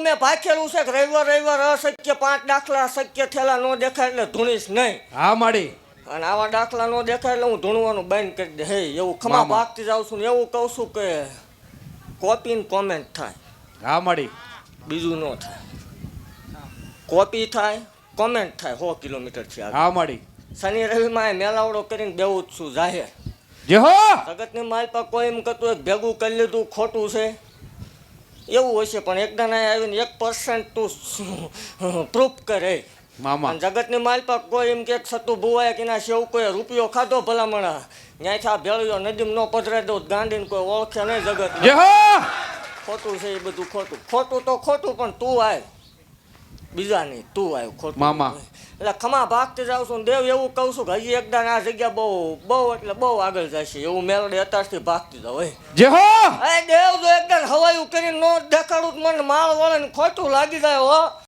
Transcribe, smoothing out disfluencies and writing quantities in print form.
મેં ભાખેલું છે કે રવિવાર અશક્ય 5 દાખલા અશક્ય થયેલા ન દેખાય એટલે ધૂણીશ નહીં. હા માડી. અને આવા દાખલા ન દેખાય એટલે હું ધૂણવાનું બંધ કરી દે. હે એવું ખમા મામા. ભાગતી જાઉં છું ને એવું કહું છું કે કોપી ને કોમેન્ટ થાય, હા માડી. બીજું ન થાય. કોપી થાય, કોમેન્ટ થાય 100 કિલોમીટરથી આગળ. હા માડી. શનિ રવિમાં મેલાવડો કરીને બેવું જ છું જાહેર. જે હો જગતની માલ પર કોઈ એમ કહેતું એક ભેગું કરી લીધું ખોટું છે એવું હશે, પણ એકદમ આવીને 1% તું પ્રૂફ કરે. મામા. અને જગતની માલ પર કોઈ એમ કે સતુ ભુવાય કે ના સેવ કોઈ રૂપિયો ખાધો ભલામણા ત્યાંથી આ ભેળ્યો નદીમ ન પધરાઈ દઉં ગાંધીને કોઈ ઓળખે નહીં જગત. જે હો ખોટું છે એ બધું ખોટું. ખોટું તો ખોટું, પણ તું આય બીજા નહીં, તું આય ખોટું. મામા. એટલે ખમા ભાગતી જાઉં છું ને દેવ એવું કહું છું કે હજી એકદમ આ જગ્યા બહુ એટલે બહુ આગળ જશે એવું મેલડે અત્યારથી ભાગતી જાવ. જે હો એ દેવ જો એકદમ હવાયું કરીને નો દેખાડું તો મને માળ વળે ને ખોટું લાગી જાય હો.